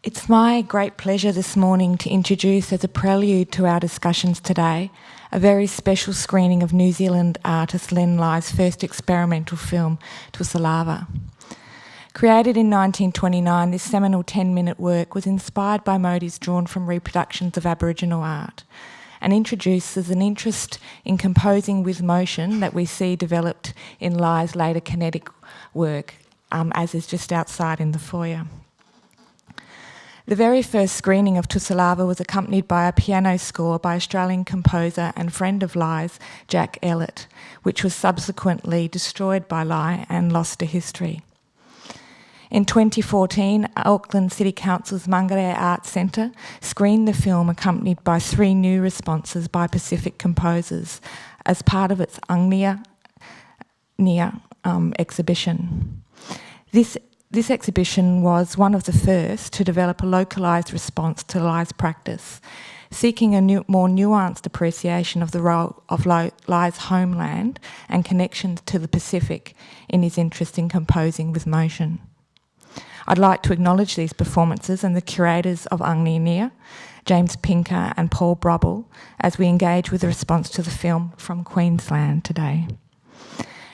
It's my great pleasure this morning to introduce, as a prelude to our discussions today, a very special screening of New Zealand artist Len Lai's first experimental film, Tusalava. Created in 1929, this seminal 10-minute work was inspired by motifs drawn from reproductions of Aboriginal art and introduces an interest in composing with motion that we see developed in Lai's later kinetic work, as is just outside in the foyer. The very first screening of Tusalava was accompanied by a piano score by Australian composer and friend of Lai's, Jack Ellett, which was subsequently destroyed by Lai and lost to history. In 2014, Auckland City Council's Gunggari Arts Centre screened the film accompanied by 3 new responses by Pacific composers as part of its Nia exhibition. This exhibition was one of the first to develop a localised response to Lai's practice, seeking a more nuanced appreciation of the role of Lai's homeland and connections to the Pacific in his interest in composing with motion. I'd like to acknowledge these performances and the curators of Nia, James Pinker and Paul Brubble, as we engage with the response to the film from Queensland today.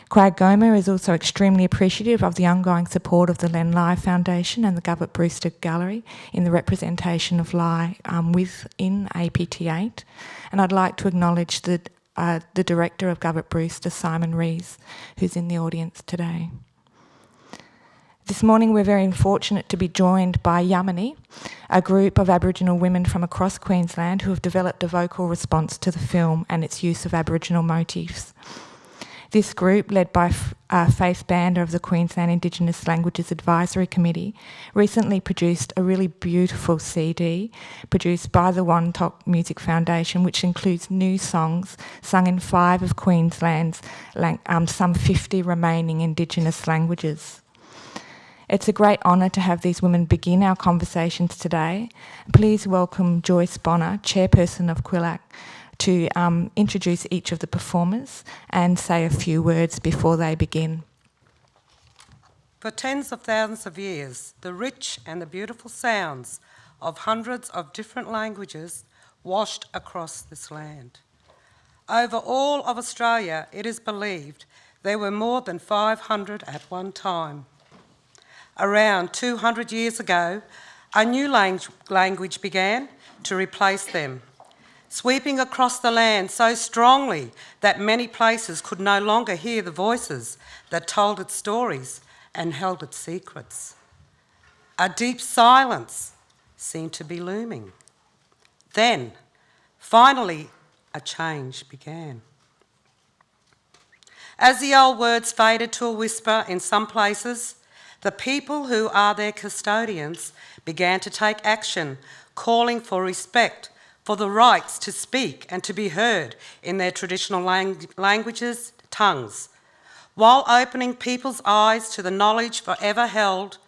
QAGOMA is also extremely appreciative of the ongoing support of the Len Lai Foundation and the Govert Brewster Gallery in the representation of Lai within APT8. And I'd like to acknowledge the director of Govert Brewster, Simon Rees, who's in the audience today. This morning we're very fortunate to be joined by Yamani, a group of Aboriginal women from across Queensland who have developed a vocal response to the film and its use of Aboriginal motifs. This group, led by Faith Baisden of the Queensland Indigenous Languages Advisory Committee, recently produced a really beautiful CD produced by the Wantok Musik Foundation, which includes new songs sung in 5 of Queensland's some 50 remaining Indigenous languages. It's a great honour to have these women begin our conversations today. Please welcome Joyce Bonner, Chairperson of QILAC, to introduce each of the performers and say a few words before they begin. For tens of thousands of years, the rich and the beautiful sounds of hundreds of different languages washed across this land. Over all of Australia, it is believed there were more than 500 at one time. Around 200 years ago, a new language began to replace them, sweeping across the land so strongly that many places could no longer hear the voices that told its stories and held its secrets. A deep silence seemed to be looming. Then, finally, a change began. As the old words faded to a whisper in some places, the people who are their custodians began to take action, calling for respect for the rights to speak and to be heard in their traditional languages, tongues, while opening people's eyes to the knowledge forever held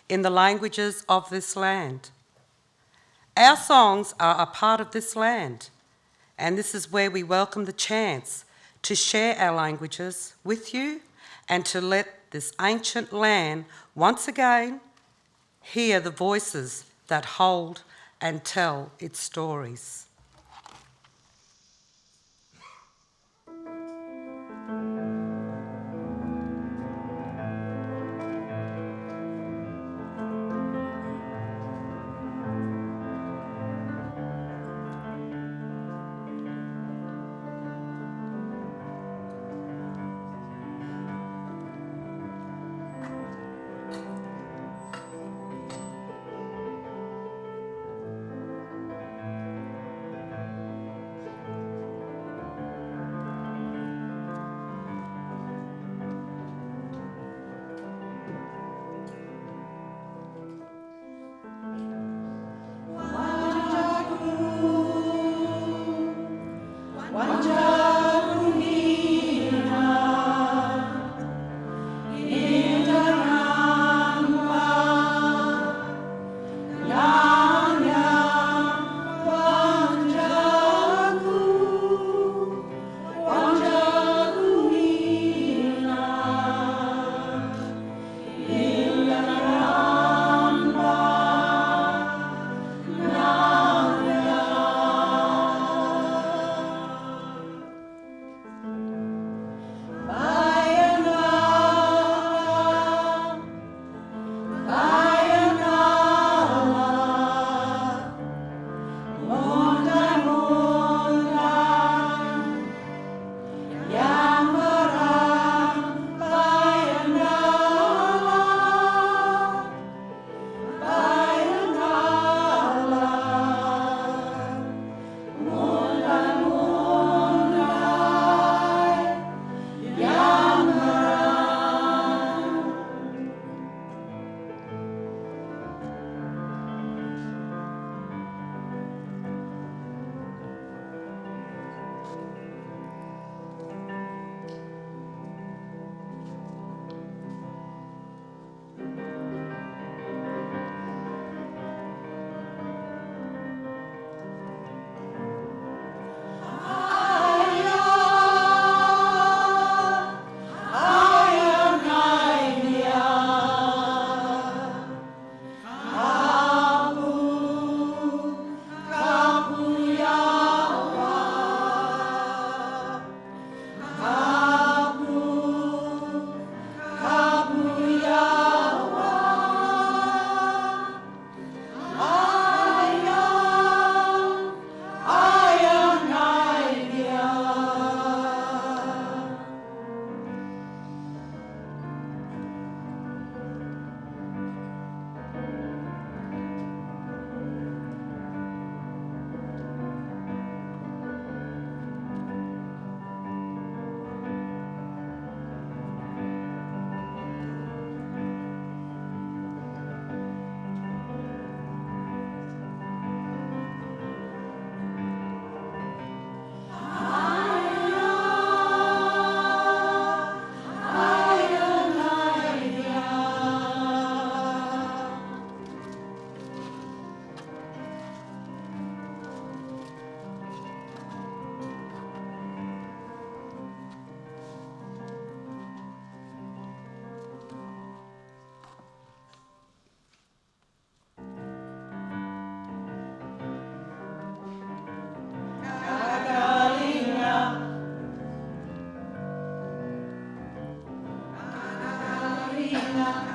in the languages of this land. Our songs are a part of this land, and this is where we welcome the chance to share our languages with you and to let this ancient land once again hear the voices that hold and tell its stories.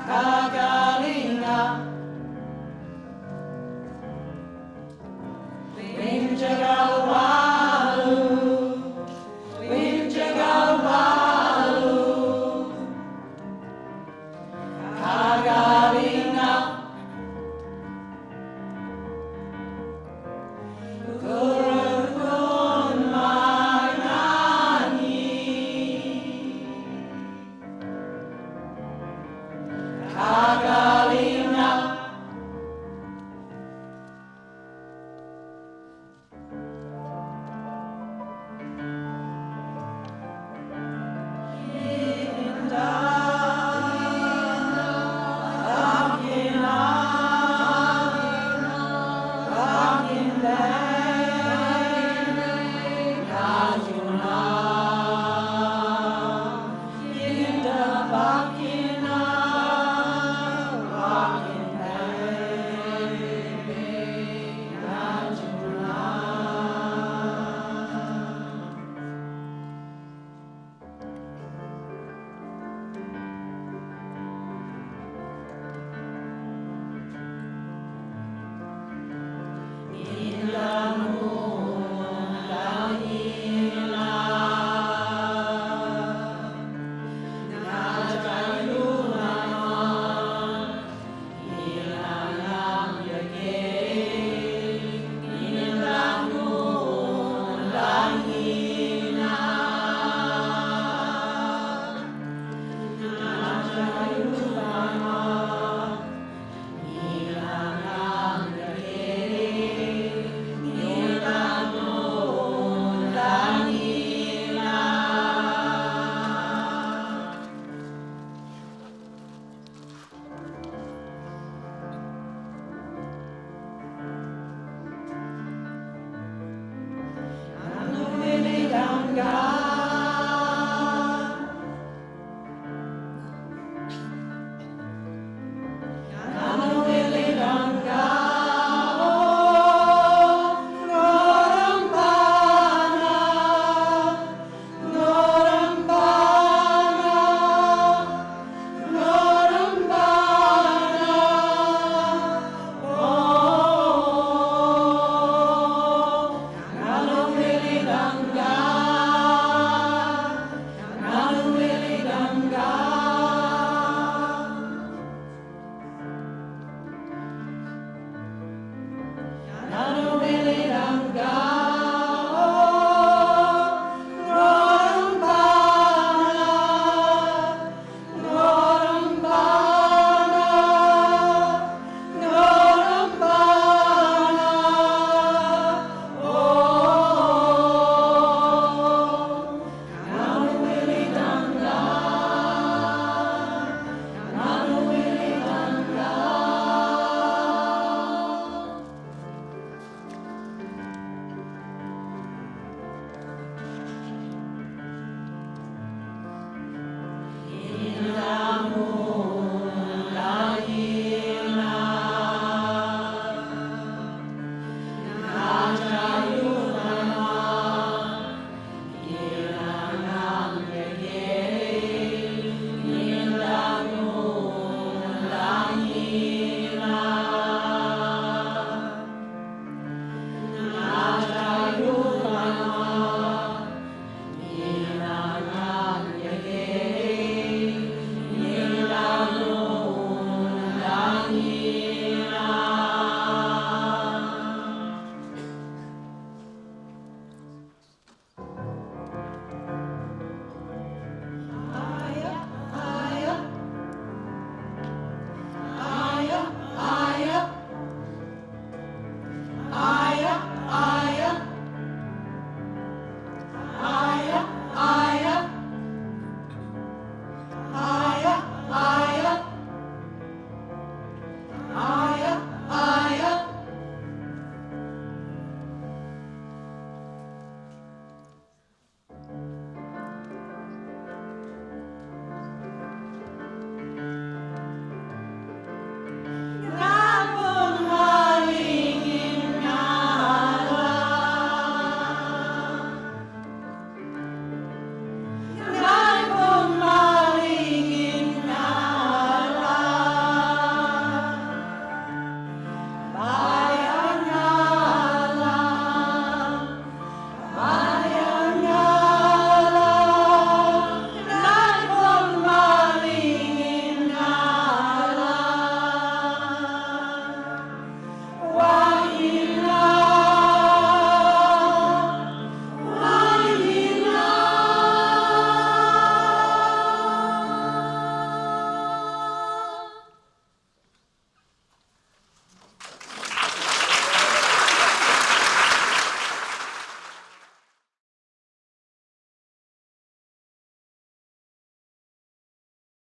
Kagalinga, Winjagawalu, Winjagawalu, Kagalinga, Kurukun Mainani, Kagalinga, Dang